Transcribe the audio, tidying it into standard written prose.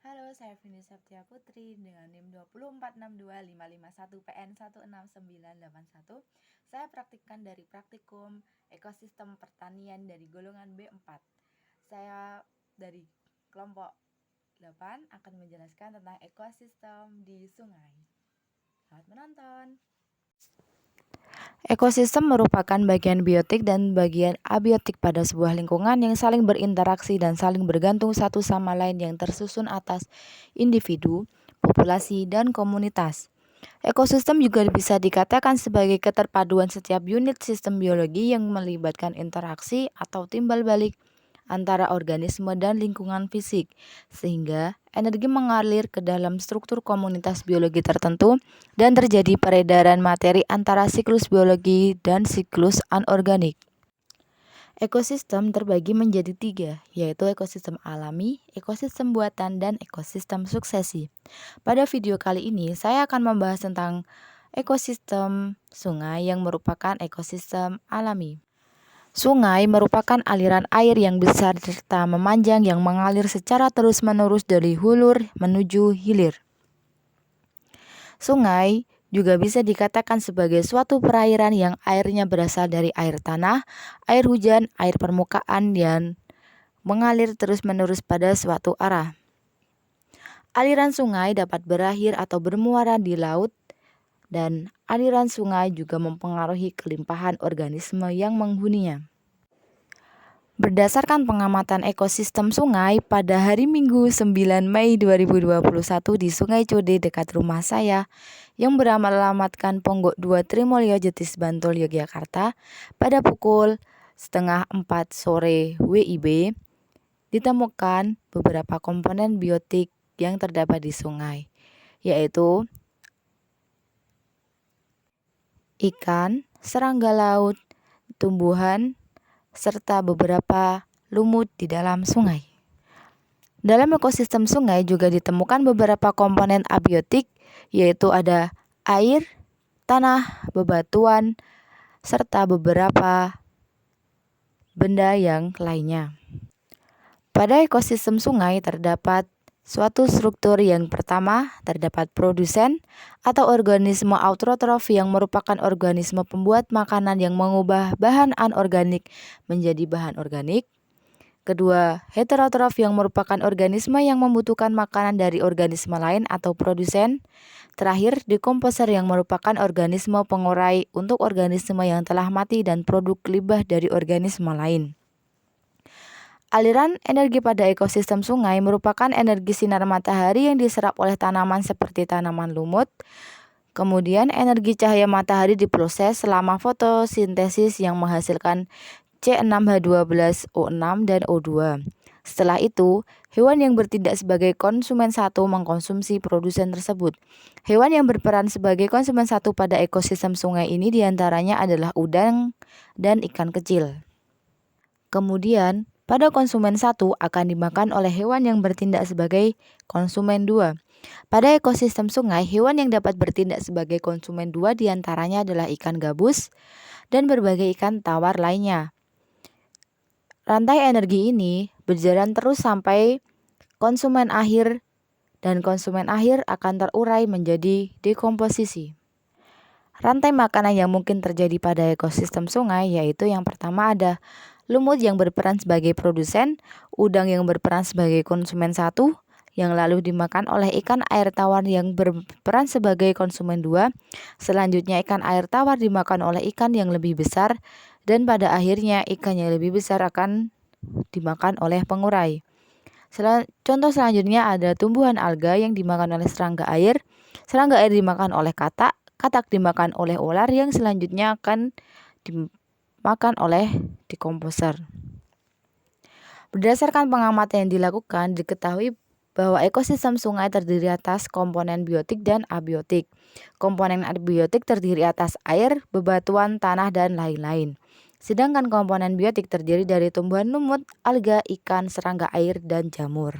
Halo, saya Vini Septia Putri dengan NIM 204625551PN16981. Saya praktikkan dari praktikum ekosistem pertanian dari golongan B4. Saya dari kelompok 8 akan menjelaskan tentang ekosistem di sungai. Selamat menonton. Ekosistem merupakan bagian biotik dan bagian abiotik pada sebuah lingkungan yang saling berinteraksi dan saling bergantung satu sama lain yang tersusun atas individu, populasi, dan komunitas. Ekosistem juga bisa dikatakan sebagai keterpaduan setiap unit sistem biologi yang melibatkan interaksi atau timbal balik antara organisme dan lingkungan fisik, sehingga energi mengalir ke dalam struktur komunitas biologi tertentu dan terjadi peredaran materi antara siklus biologi dan siklus anorganik. Ekosistem terbagi menjadi 3, yaitu ekosistem alami, ekosistem buatan, dan ekosistem suksesi. Pada video kali ini, saya akan membahas tentang ekosistem sungai yang merupakan ekosistem alami. Sungai merupakan aliran air yang besar serta memanjang yang mengalir secara terus-menerus dari hulur menuju hilir. Sungai juga bisa dikatakan sebagai suatu perairan yang airnya berasal dari air tanah, air hujan, air permukaan dan mengalir terus-menerus pada suatu arah. Aliran sungai dapat berakhir atau bermuara di laut, dan aliran sungai juga mempengaruhi kelimpahan organisme yang menghuninya. Berdasarkan pengamatan ekosistem sungai pada hari Minggu 9 Mei 2021 di Sungai Code dekat rumah saya yang beralamatkan Ponggok 2 Trimulyo Jetis Bantul Yogyakarta pada pukul 3:30 sore WIB ditemukan beberapa komponen biotik yang terdapat di sungai, yaitu ikan, serangga laut, tumbuhan, serta beberapa lumut di dalam sungai. Dalam ekosistem sungai juga ditemukan beberapa komponen abiotik, yaitu ada air, tanah, bebatuan, serta beberapa benda yang lainnya. Pada ekosistem sungai terdapat suatu struktur yang pertama terdapat produsen atau organisme autotrof yang merupakan organisme pembuat makanan yang mengubah bahan anorganik menjadi bahan organik. Kedua, heterotrof yang merupakan organisme yang membutuhkan makanan dari organisme lain atau produsen. Terakhir, dekomposer yang merupakan organisme pengurai untuk organisme yang telah mati dan produk limbah dari organisme lain. Aliran energi pada ekosistem sungai merupakan energi sinar matahari yang diserap oleh tanaman seperti tanaman lumut. Kemudian energi cahaya matahari diproses selama fotosintesis yang menghasilkan C6H12O6 dan O2. Setelah itu, hewan yang bertindak sebagai konsumen satu mengkonsumsi produsen tersebut. Hewan yang berperan sebagai konsumen satu pada ekosistem sungai ini diantaranya adalah udang dan ikan kecil. Kemudian, pada konsumen satu akan dimakan oleh hewan yang bertindak sebagai konsumen dua. Pada ekosistem sungai, hewan yang dapat bertindak sebagai konsumen dua diantaranya adalah ikan gabus dan berbagai ikan tawar lainnya. Rantai energi ini berjalan terus sampai konsumen akhir, dan konsumen akhir akan terurai menjadi dekomposisi. Rantai makanan yang mungkin terjadi pada ekosistem sungai yaitu yang pertama ada lumut yang berperan sebagai produsen, udang yang berperan sebagai konsumen satu, yang lalu dimakan oleh ikan air tawar yang berperan sebagai konsumen dua. Selanjutnya ikan air tawar dimakan oleh ikan yang lebih besar, dan pada akhirnya ikan yang lebih besar akan dimakan oleh pengurai. Contoh selanjutnya ada tumbuhan alga yang dimakan oleh serangga air dimakan oleh katak, katak dimakan oleh ular yang selanjutnya akan dimakan oleh dekomposer. Berdasarkan pengamatan yang dilakukan, diketahui bahwa ekosistem sungai terdiri atas komponen biotik dan abiotik. Komponen abiotik terdiri atas air, bebatuan, tanah, dan lain-lain. Sedangkan komponen biotik terdiri dari tumbuhan lumut, alga, ikan, serangga air, dan jamur.